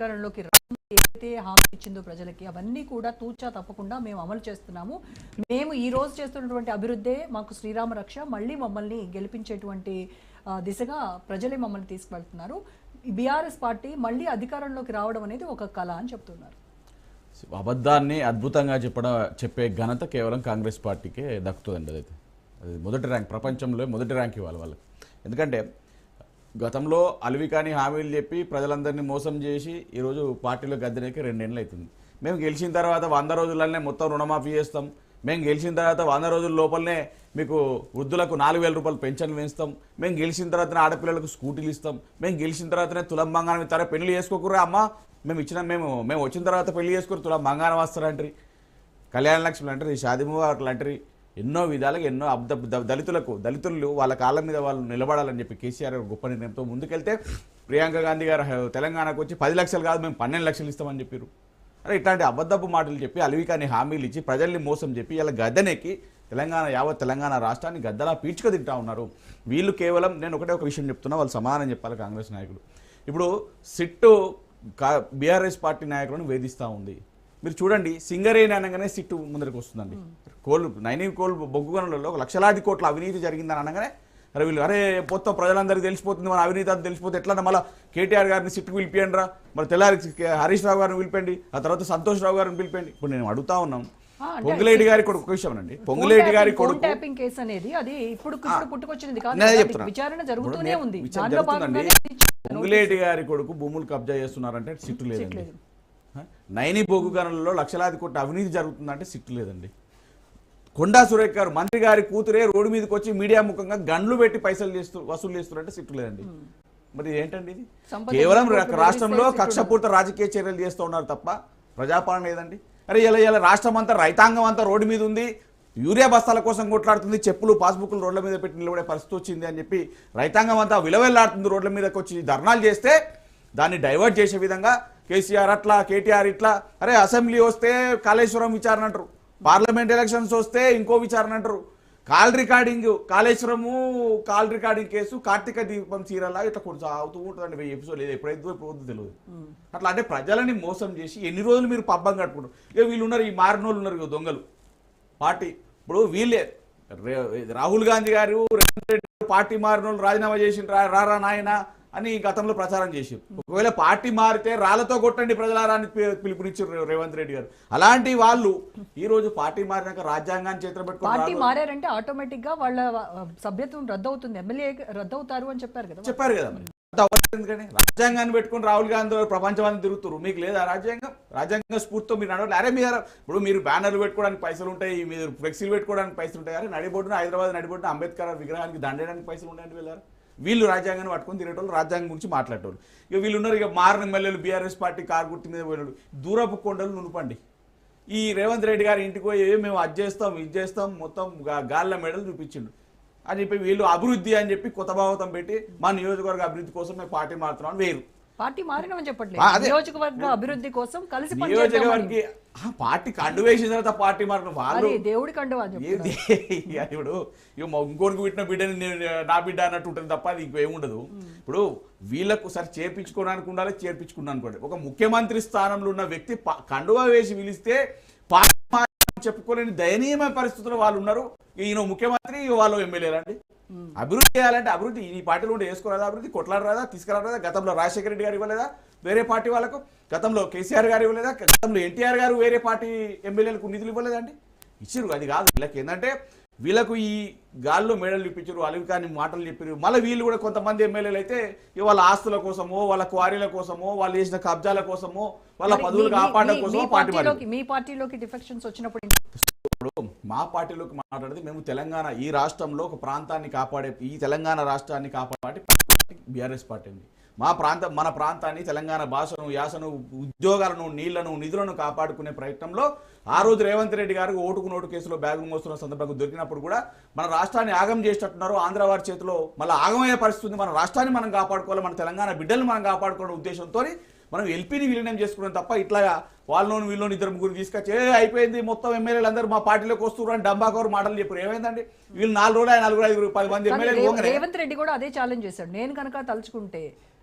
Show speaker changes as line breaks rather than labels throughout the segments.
అధికారంలోకి ఏదైతే హామీ ఇచ్చిందో ప్రజలకి అవన్నీ కూడా తూచా తప్పకుండా మేము అమలు చేస్తున్నాము. మేము ఈ రోజు చేస్తున్నటువంటి అభివృద్ధే మాకు శ్రీరామ రక్ష. మళ్ళీ మమ్మల్ని గెలిపించేటువంటి దిశగా ప్రజలే మమ్మల్ని తీసుకువెళ్తున్నారు. బీఆర్ఎస్ పార్టీ మళ్ళీ అధికారంలోకి రావడం అనేది ఒక కళ అని చెప్తున్నారు.
అబద్ధాన్ని అద్భుతంగా చెప్పే ఘనత కేవలం కాంగ్రెస్ పార్టీకే దక్కుతుందండి. అది మొదటి ర్యాంక్, ప్రపంచంలో మొదటి ర్యాంక్ ఇవ్వాలి వాళ్ళకి. ఎందుకంటే గతంలో అలవికాని హామీలు చెప్పి ప్రజలందరినీ మోసం చేసి ఈరోజు పార్టీలో గద్దెనెక్కి 2 ఏళ్ళు అవుతుంది. మేము గెలిచిన తర్వాత 100 రోజులనే మొత్తం రుణమాఫీ చేస్తాం, మేము గెలిచిన తర్వాత 100 రోజుల లోపలనే మీకు వృద్ధులకు 4,000 రూపాయలు పెన్షన్ వేస్తాం, మేము గెలిచిన తర్వాతనే ఆడపిల్లలకు స్కూటీలు ఇస్తాం, మేము గెలిచిన తర్వాతనే తులం బంగారం ఇస్తారా, పెళ్లి చేసుకోకురా అమ్మ, మేము వచ్చిన తర్వాత పెళ్లి చేసుకుని తులం బంగారం వస్తారంటారు, కళ్యాణ లక్ష్మి అంటారు, షాదీ ముబారకులు అంటారు. ఎన్నో విధాలుగా ఎన్నో దళితులు వాళ్ళ కాళ్ళ మీద వాళ్ళు నిలబడాలని చెప్పి కేసీఆర్ గొప్ప నిర్ణయంతో ముందుకెళ్తే ప్రియాంక గాంధీ గారు తెలంగాణకు వచ్చి 10 లక్షలు కాదు మేము 12 లక్షలు ఇస్తామని చెప్పారు. అరే ఇట్లాంటి అబద్ధపు మాటలు చెప్పి అలవికాని హామీలు ఇచ్చి ప్రజల్ని మోసం చెప్పి ఇలా గద్దెనెక్కి తెలంగాణ రాష్ట్రాన్ని గద్దలా పీల్చుక తింటా ఉన్నారు వీళ్ళు. కేవలం నేను ఒక విషయం చెప్తున్నా, వాళ్ళు సమాధానం చెప్పాలి కాంగ్రెస్ నాయకులు. ఇప్పుడు సిట్టు బీఆర్ఎస్ పార్టీ నాయకులను వేధిస్తూ ఉంది. మీరు చూడండి, సింగరేణి అనగానే సిట్టు ముందరికి వస్తుందండి. నైనివ్ కోల్ బొగ్గు గనులలో 1 లక్షలాది కోట్ల అవినీతి జరిగిందని అనగానే వీళ్ళు మొత్తం ప్రజలందరికీ తెలిసిపోతుంది, మన అవినీతి అంతా తెలిసిపోతే ఎట్లా, మళ్ళీ కేటీఆర్ గారిని సిట్టుకు పిలిపియండి రా, మరి తెల్లారి హరీష్ రావు గారిని పిలిపండి, ఆ తర్వాత సంతోష్ రావు గారిని పిలిపండి. ఇప్పుడు నేను అడుగుతా ఉన్నాం, పొంగులేటి గారి కొడుకు ఒక విషయం అండి, పొంగులేటి గారి కొడుకు పొంగులేటి గారి కొడుకు భూములు కబ్జా చేస్తున్నారంటే సిట్టు లేదండి. నైని బొగ్గు గనులలో 1 లక్షలాది కోట్ల అవినీతి జరుగుతుందంటే సిట్టు లేదండి. కొండా సురేఖ్ గారు మంత్రి గారి కూతురే రోడ్డు మీదకి వచ్చి మీడియా ముఖంగా గండ్లు పెట్టి పైసలు వసూలు చేస్తున్నారంటే సిట్టు లేదండి. మరి ఏంటండి ఇది? కేవలం రాష్ట్రంలో కక్షపూర్త రాజకీయ చర్యలు చేస్తూ ఉన్నారు తప్ప ప్రజాపాలన లేదండి. అరే ఇలా రాష్ట్రం అంతా రైతాంగం అంతా రోడ్డు మీద ఉంది, యూరియా బస్తాల కోసం కొట్లాడుతుంది, చెప్పులు పాస్బుక్లు రోడ్ల మీద పెట్టి నిలబడే పరిస్థితి వచ్చింది అని చెప్పి రైతాంగం అంతా విలవెల్లాడుతుంది, రోడ్ల మీదకి వచ్చి ధర్నాలు చేస్తే దాన్ని డైవర్ట్ చేసే విధంగా కేసీఆర్ అట్లా, కేటీఆర్ ఇట్లా. అరే అసెంబ్లీ వస్తే కాళేశ్వరం విచారణ అంటారు, పార్లమెంట్ ఎలక్షన్స్ వస్తే ఇంకో విచారణ అంటారు, కాల్ రికార్డింగ్ కేసు కార్తీక దీపం చీరలా ఇట్లా కొంచెం అవుతూ ఉంటుందండి. ఎపిసోడ్ లేదు, ఎప్పుడైతే ఇప్పుడు తెలియదు. అట్లా అంటే ప్రజలని మోసం చేసి ఎన్ని రోజులు మీరు పబ్బం కట్టుకుంటారు. ఇక వీళ్ళు ఉన్నారు, ఈ మారినోళ్ళు ఉన్నారు దొంగలు పార్టీ. ఇప్పుడు వీళ్ళే రాహుల్ గాంధీ గారు పార్టీ మారినోళ్ళు రాజీనామా చేసి రారా నాయన అని గతంలో ప్రచారం చేశారు. ఒకవేళ పార్టీ మారితే రాళ్లతో కొట్టండి ప్రజలారాన్ని పిలుపునిచ్చారు రేవంత్ రెడ్డి గారు. అలాంటి వాళ్ళు ఈ రోజు పార్టీ మారినాక రాజ్యాంగాన్ని చేతులు పెట్టుకుని
పార్టీ మారారంటే ఆటోమేటిక్ గా వాళ్ళ సభ్యత్వం రద్దవుతుంది, ఎమ్మెల్యే రద్దవుతారు అని చెప్పారు కదా.
ఎందుకని రాజ్యాంగాన్ని పెట్టుకుని రాహుల్ గాంధీ ప్రపంచం తిరుగుతారు? మీకు లేదా రాజ్యాంగ స్ఫూర్తితో మీరు నడవాలి. అరే ఇప్పుడు మీరు బ్యానర్లు పెట్టుకోవడానికి పైసలు ఉంటాయి, మీరు ఫ్లెక్సీలు పెట్టుకోవడానికి పైసలు ఉంటాయి. అరే నడిబొడ్డున హైదరాబాద్ నడిబొడ్డున అంబేద్కర్ విగ్రహానికి దండేయడానికి పైసలు ఉంటాయండి. వెళ్ళారు వీళ్ళు రాజ్యాంగాన్ని పట్టుకొని తిరిగేటోళ్ళు, రాజ్యాంగం గురించి మాట్లాడేటోళ్ళు. ఇక వీళ్ళు ఉన్నారు, ఇక మారిన ఎమ్మెల్యేలు బీఆర్ఎస్ పార్టీ కారు గుర్తు మీద పోయినాడు. దూరపు కొండలు నునుపండి. ఈ రేవంత్ రెడ్డి గారి ఇంటికి పోయి మేము అది చేస్తాం మొత్తం గాళ్ళ మెడలు చూపించిండు అని చెప్పి వీళ్ళు అభివృద్ధి అని చెప్పి కొత్త భావతం పెట్టి మా నియోజకవర్గ అభివృద్ధి కోసం మేము పార్టీ మారుతున్నాం వేరు.
పార్టీ మారినని చెప్పట్లేదు, నియోజకవర్గ అభివృద్ధి కోసం కలిసి
నియోజకవర్గ పార్టీ కండు వేసిన తర్వాత పార్టీ మారిన వాళ్ళు
దేవుడి కండు
ఇప్పుడు ఇంకోటికి పెట్టిన బిడ్డని నా బిడ్డ అన్నట్టు ఉంటుంది తప్ప అది ఇంకేముండదు. ఇప్పుడు వీళ్ళకు సరే చేర్పించుకోవడానికి ఉండాలి, చేర్పించుకున్నాను అనుకోండి. ఒక ముఖ్యమంత్రి స్థానంలో ఉన్న వ్యక్తి కండువా వేసి పిలిస్తే పార్టీ చెప్పుకోలేని దయనీయమైన పరిస్థితుల్లో వాళ్ళు ఉన్నారు. ఈయన ముఖ్యమంత్రి, వాళ్ళు ఎమ్మెల్యేలు అండి. అభివృద్ధి చేయాలంటే అభివృద్ధి ఈ పార్టీలో ఉంటే వేసుకోరాదా, అభివృద్ధి కొట్లాడరాదా, తీసుకురాదా? గతంలో రాజశేఖర రెడ్డి గారు ఇవ్వలేదా వేరే పార్టీ వాళ్ళకు? గతంలో కేసీఆర్ గారు ఇవ్వలేదా? గతంలో ఎన్టీఆర్ గారు వేరే పార్టీ ఎమ్మెల్యేలకు నిధులు ఇవ్వలేదండి? ఇచ్చారు. అది కాదు వీళ్ళకి ఏంటంటే వీళ్ళకు ఈ గాల్లో మేడలు ఇప్పించారు, అలవికాని మాటలు చెప్పారు. మళ్ళీ వీళ్ళు కూడా కొంతమంది ఎమ్మెల్యేలు అయితే వాళ్ళ ఆస్తుల కోసమో, వాళ్ళ క్వారీల కోసమో, వాళ్ళు చేసిన కబ్జాల కోసమో, వాళ్ళ పదవులు కాపాడడం కోసమో పార్టీ.
మీ పార్టీలోకి డిఫెక్షన్స్ వచ్చినప్పుడు
ఇప్పుడు మా పార్టీలోకి మాట్లాడితే మేము తెలంగాణ ఈ రాష్ట్రంలో ఒక ప్రాంతాన్ని కాపాడే, ఈ తెలంగాణ రాష్ట్రాన్ని కాపాడే బీఆర్ఎస్ పార్టీ అండి. మన ప్రాంతాన్ని, తెలంగాణ భాషను, యాసను, ఉద్యోగాలను, నీళ్లను, నిధులను కాపాడుకునే ప్రయత్నంలో ఆ రోజు రేవంత్ రెడ్డి గారు ఓటుకు నోటు కేసులో బ్యాగులు మోస్తున్న సందర్భంగా దొరికినప్పుడు కూడా మన రాష్ట్రాన్ని ఆగం చేసేటట్టున్నారు. ఆంధ్ర వారి చేతిలో మళ్ళీ ఆగమయ్యే పరిస్థితి. మన రాష్ట్రాన్ని మనం కాపాడుకోవాలి, మన తెలంగాణ బిడ్డలను మనం కాపాడుకోవడం ఉద్దేశంతో మనం ఎల్పీని విలీనం చేసుకున్నాం తప్ప ఇట్లాగా వాళ్ళలోని వీళ్ళని 2-3 తీసుకొచ్చి అయిపోయింది మొత్తం ఎమ్మెల్యేలు అందరూ మా పార్టీలోకి వస్తున్నారు అని డంబాకోరు మాటలు చెప్పారు. ఏమైందండి? వీళ్ళు 4 రోజులు 4-5 10 మంది ఎమ్మెల్యేలు.
రేవంత్ రెడ్డి కూడా అదే ఛాలెంజ్ చేశాడు. నేను కనుక తలుచుకుంటే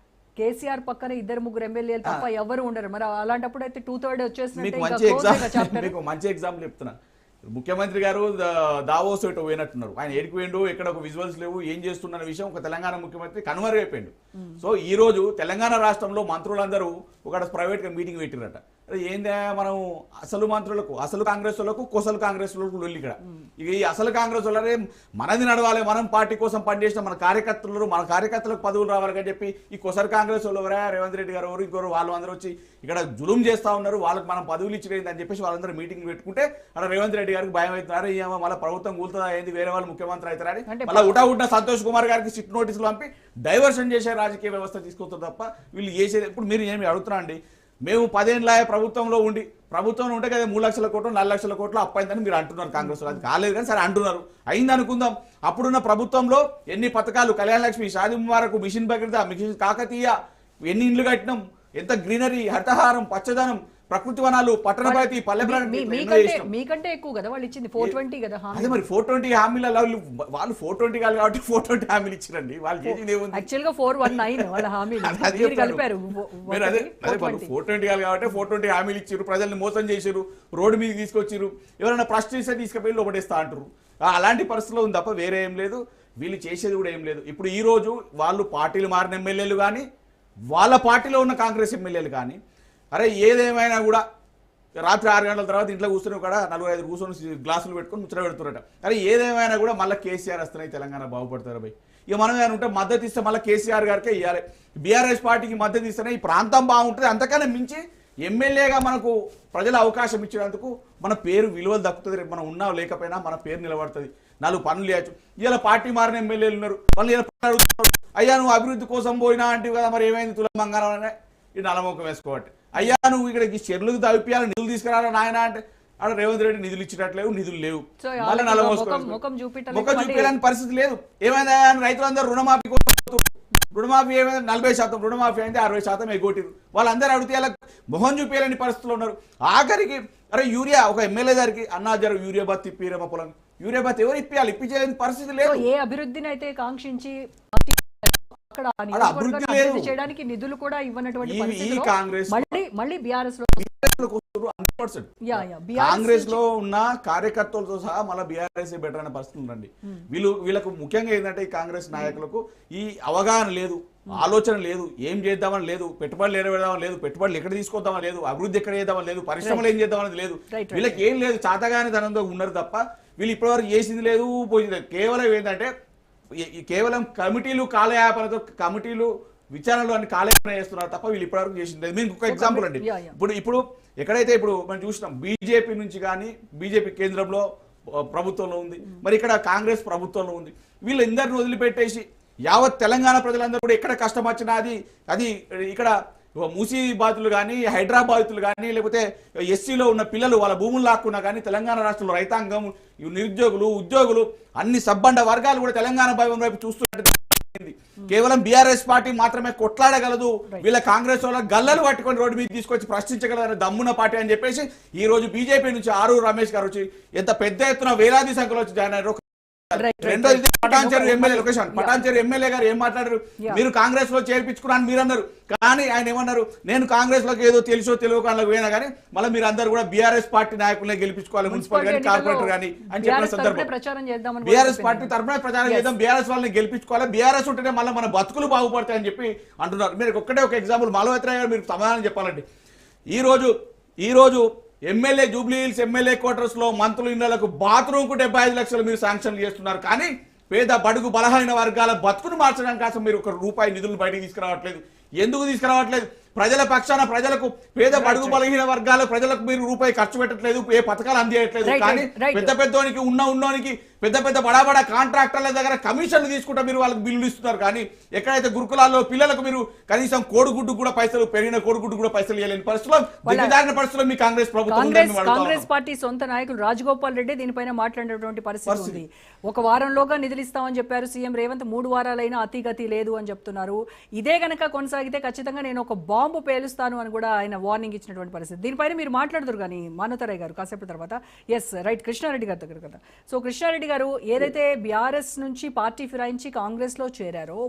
కేసీఆర్ పక్కన 2-3 ఎమ్మెల్యేలు తప్ప ఎవరు ఉండరు. మరి అలాంటప్పుడు అయితే 2/3 వచ్చేసినట్టే.
మీకు
ఇంకా
మంచి
close గా
ఎగ్జాంపుల్
chapter.
మీకు మంచి ఎగ్జాంపుల్ చెప్తున్నా. ముఖ్యమంత్రి గారు దావోస్ ఇటు పోయినట్టున్నారు. ఆయన ఏడికి పోయిండు, ఎక్కడ ఒక విజువల్స్ లేవు, ఏం చేస్తున్న విషయం ఒక తెలంగాణ ముఖ్యమంత్రి కనుమరుగైపోయిండు. సో ఈ రోజు తెలంగాణ రాష్ట్రంలో మంత్రులందరూ ఒక ప్రైవేట్ గా మీటింగ్ పెట్టిరట. ఏందా మనం అసలు మంత్రులకు, అసలు కాంగ్రెస్ వాళ్ళకు, కొసలు కాంగ్రెస్ వాళ్ళకు లొల్లి ఇక్కడ. ఇక ఈ అసలు కాంగ్రెస్ వాళ్ళే మనది నడవాలి, మనం పార్టీ కోసం పనిచేసిన మన కార్యకర్తలకు పదవులు రావాలని చెప్పి ఈ కొసలు కాంగ్రెస్ వాళ్ళు ఎవరా, రేవంత్ రెడ్డి గారు ఎవరు ఇంకోరు వాళ్ళు అందరూ వచ్చి ఇక్కడ జులుం చేస్తా ఉన్నారు, వాళ్ళకి మనం పదవులు ఇచ్చిపోయింది అని చెప్పేసి వాళ్ళందరూ మీటింగ్ పెట్టుకుంటే అక్కడ రేవంత్ రెడ్డి గారికి భయం అవుతున్నారు. ఏమో మళ్ళీ ప్రభుత్వం కూలుతుందా ఏంది, వేరే వాళ్ళు ముఖ్యమంత్రి అవుతారని మళ్ళీ ఉటా సంతోష్ కుమార్ గారికి సిట్ నోటీసులు పంపి డైవర్షన్ చేసే రాజకీయ వ్యవస్థ తీసుకొస్తారు తప్ప వీళ్ళు చేసేది. ఇప్పుడు మీరు ఏమి అడుగుతున్నా అండి, మేము 10 ఏళ్ళ ప్రభుత్వంలో ఉండి ప్రభుత్వంలో ఉంటే కదా 3 లక్షల కోట్లు 4 లక్షల కోట్లు అప్పైందని మీరు అంటున్నారు. కాంగ్రెస్ అది కాలేదు కానీ సరే అంటున్నారు. అయింది అనుకుందాం. అప్పుడున్న ప్రభుత్వంలో ఎన్ని పథకాలు, కళ్యాణ లక్ష్మి, షాదీ ముబారక్, మిషన్ భగీరథ, మిషన్ కాకతీయ, ఎన్ని ఇండ్లు కట్టినాం, ఎంత గ్రీనరీ, హరితహారం, పచ్చదనం, ప్రకృతి వనాలు, పట్టణ ప్రగతి, పల్లె ప్రగతి.
మీకంటే ఎక్కువ కదా వాళ్ళు ఇచ్చింది 420 కదా హామీ.
అదే మరి 420 హామీల వాళ్ళు 420 కాదు కాబట్టి 420 హామీలు ఇచ్చారండి. వాళ్ళు చేసింది ఏముంది?
యాక్చువల్ గా 419 వాళ్ళ హామీలు కలిపారు.
మీరు అదే 420 కాదు కాబట్టి 420 హామీలు ఇచ్చారు, ప్రజల్ని మోసం చేశారు, రోడ్డు మీద తీసుకొచ్చారు, ఎవరైనా ప్రశ్నిస్తే తీసుకుపోయి లోపడేస్తా అంటారు. అలాంటి పరిస్థితిలో ఉంది తప్ప వేరే ఏం లేదు. వీళ్ళు చేసేది కూడా ఏం లేదు. ఇప్పుడు ఈ రోజు వాళ్ళు పార్టీలు మారిన ఎమ్మెల్యేలు కానీ వాళ్ళ పార్టీలో ఉన్న కాంగ్రెస్ ఎమ్మెల్యేలు కానీ అరే ఏదేమైనా కూడా రాత్రి 6 గంటల తర్వాత ఇంట్లో కూర్చుని కూడా 4-5 కూర్చొని గ్లాసులు పెట్టుకొని ముచ్చట పెడుతున్నట. అరే ఏదేమైనా కూడా మళ్ళీ కేసీఆర్ వస్తున్నాయి, తెలంగాణ బాగుపడతారు భయ్. ఇక మనం ఏమైనా ఉంటే మద్దతు ఇస్తే మళ్ళీ కేసీఆర్ గారికే ఇవ్వాలి. బీఆర్ఎస్ పార్టీకి మద్దతు ఇస్తేనే ఈ ప్రాంతం బాగుంటుంది. అంతకన్నా మించి ఎమ్మెల్యేగా మనకు ప్రజల అవకాశం ఇచ్చినందుకు మన పేరు విలువలు దక్కుతుంది. రేపు మనం ఉన్నా లేకపోయినా మన పేరు నిలబడుతుంది. 4 పనులు చేయొచ్చు. ఇలా పార్టీ మారిన ఎమ్మెల్యేలు ఉన్నారు, వాళ్ళు ఇలా అడుగుతున్నారు, అయ్యా నువ్వు అభివృద్ధి కోసం పోయినా అంటే కదా మరి ఏమైంది తులమంగారం అనే ఈ నలమొక్క వేసుకోవట్టే. అయ్యా నువ్వు ఇక్కడికి చెర్లకు తవ్వియాలి, నిధులు తీసుకురాలి నాయన అంటే అక్కడ రేవంత్ రెడ్డి నిధులు ఇచ్చినట్లేవు, నిధులు లేవు, మళ్ళీ ముఖం చూపించాలని పరిస్థితి లేదు. ఏమైందా రైతులందరూ రుణమాఫీ కోసం, రుణమాఫీ ఏమైంది 40%, రుణమాఫీ అయింది 60% ఎగ్గొట్టిరు. వాళ్ళందరూ అడిగితే అలా మొహం చూపించాలని పరిస్థితులు ఉన్నారు. ఆఖరికి అరే యూరియా ఒక ఎమ్మెల్యే గారికి అన్నా జరు యూరియా బాత్ తిప్పిరేమో పొలం, యూరియా బాత్ ఎవరు ఇప్పియాలి, ఇప్పించలేని పరిస్థితి లేదు.
ఏ అభివృద్ధిని అయితే కాంక్షించి చేయడానికి నిధులు కూడా ఇవ్వనటువంటి మళ్ళీ బీఆర్ఎస్
కాంగ్రెస్ లో ఉన్న కార్యకర్తలతో సహా మళ్ళీ బీఆర్ఎస్ బెటర్ అనే పరిస్థితి ఉందండి. వీళ్ళకు ముఖ్యంగా ఏంటంటే ఈ కాంగ్రెస్ నాయకులకు ఈ అవగాహన లేదు, ఆలోచన లేదు, ఏం చేద్దామని లేదు, పెట్టుబడులు ఎడబెడదామని లేదు, పెట్టుబడులు ఎక్కడ తీసుకొద్దామని లేదు, అభివృద్ధి ఎక్కడ చేద్దామని లేదు, పరిశ్రమలు ఏం చేద్దామనేది లేదు. వీళ్ళకి ఏం లేదు, చాతగాని ధనంతో ఉన్నారు తప్ప వీళ్ళు ఇప్పటివరకు చేసింది లేదు, పోయింది లేదు. కేవలం ఏంటంటే కేవలం కమిటీలు కాలయాపనతో కమిటీలు విచారణలు అని కాలయాపన చేస్తున్నారు తప్ప వీళ్ళు ఇప్పటివరకు చేసింది లేదు. మీకు ఒక ఎగ్జాంపుల్ అండి, ఇప్పుడు ఎక్కడైతే ఇప్పుడు మనం చూసినాం బీజేపీ నుంచి కానీ బీజేపీ కేంద్రంలో ప్రభుత్వంలో ఉంది, మరి ఇక్కడ కాంగ్రెస్ ప్రభుత్వంలో ఉంది. వీళ్ళందరిని వదిలిపెట్టేసి యావత్ తెలంగాణ ప్రజలందరూ కూడా ఎక్కడ కష్టం వచ్చినా అది ఇక్కడ మూసీ బాధితులు కానీ హైదరాబాదులు కానీ లేకపోతే ఎస్సీలో ఉన్న పిల్లలు వాళ్ళ భూములు లాక్కున్నా కానీ తెలంగాణ రాష్ట్రంలో రైతాంగం, నిరుద్యోగులు, ఉద్యోగులు, అన్ని సబ్బండ వర్గాలు కూడా తెలంగాణ భవన్ వైపు చూస్తున్నట్టు కేవలం బీఆర్ఎస్ పార్టీ మాత్రమే కొట్లాడగలదు, వీళ్ళ కాంగ్రెస్ వాళ్ళ గల్లలు పట్టుకొని రోడ్డు మీద తీసుకొచ్చి ప్రశ్నించగలరు దమ్మున పార్టీ అని చెప్పేసి ఈ రోజు బీజేపీ నుంచి ఆరూరు రమేష్ గారు వచ్చి ఎంత పెద్ద ఎత్తున వేలాది సంఖ్యలో వచ్చి జాయిన్ అయ్యారు. రెండోది Patancheru MLA location, Patancheru MLA గారు ఏం మాట్లాడారు, మీరు కాంగ్రెస్ లో చేర్పించుకున్నాను మీరు అన్నారు. కానీ ఆయన ఏమన్నారు, నేను కాంగ్రెస్ లోకి ఏదో తెలుసో తెలియకుండా పోయినా కానీ మళ్ళీ మీరు అందరూ కూడా బీఆర్ఎస్ పార్టీ నాయకులనే గెలిపించుకోవాలి, మున్సిపల్ కానీ కార్పొరేటర్ కానీ అని చెప్పిన సందర్భం బీఆర్ఎస్ పార్టీ తరఫున ప్రచారం చేద్దాం, బీఆర్ఎస్ వాళ్ళని గెలిపించుకోవాలి, బీఆర్ఎస్ ఉంటేనే మళ్ళీ మన బతుకులు బాగుపడతాయని చెప్పి అంటున్నారు. మీరు ఒక్కటే ఒక ఎగ్జాంపుల్ మాలవేత్ర గారు మీరు సమాధానం చెప్పాలండి. ఈ రోజు MLA Jubilee hills MLA quarters లో మంత్రుల ఇళ్లకు బాత్రూమ్ కు 75 లక్షలు మీరు శాంక్షన్ చేస్తున్నారు. కానీ పేద బడుగు బలహీన వర్గాల బతుకును మార్చడానికి కోసం మీరు ₹1 నిధులు బయటకు తీసుకురావట్లేదు. ఎందుకు తీసుకురావట్లేదు? ప్రజల పక్షాన ప్రజలకు పేద బడుగు బలహీన వర్గాల ప్రజలకు మీరు ₹1 ఖర్చు పెట్టట్లేదు, ఏ పథకాలు అందియట్లేదు. కానీ పెద్దోనికి ఉన్నోనికి పెద్ద బడా కాంట్రాక్టర్ల దగ్గర కమిషన్లు తీసుకుంటా మీరు వాళ్ళకి బిల్లులు ఇస్తున్నారు. కానీ ఎక్కడైతే గురుకులాల్లో పిల్లలకు మీరు కనీసం కోడిగుడ్డు కూడా పైసలు, పెరిగిన కోడిగుడ్డు కూడా పైసలు ఇవ్వలేని పరిస్థితుల్లో దిగజారిన పరిస్థితుల్లో మీ కాంగ్రెస్ ప్రభుత్వం,
కాంగ్రెస్ పార్టీ సొంత నాయకులు రాజగోపాల్ రెడ్డి దీనిపైన మాట్లాడేటువంటి పరిస్థితి ఉంది. 1 వారంలోగా నిధులు ఇస్తామని చెప్పారు సీఎం రేవంత్, 3 వారాలైనా అతిగతి లేదు అని చెప్తున్నారు. ఇదే గనక కొనసాగితే ఖచ్చితంగా నేను ఒక బాంబు పేలుస్తాను అని కూడా ఆయన వార్నింగ్ ఇచ్చినటువంటి పరిస్థితి. దీనిపైన మీరు మాట్లాడుతారు కానీ మానవతరాయ్ గారు కాసేపు తర్వాత. ఎస్ రైట్, కృష్ణారెడ్డి గారి దగ్గర కదా. సో కృష్ణారెడ్డి గారు ఏదైతే బీఆర్ఎస్ నుంచి పార్టీ ఫిరాయించి కాంగ్రెస్ లో చేరారో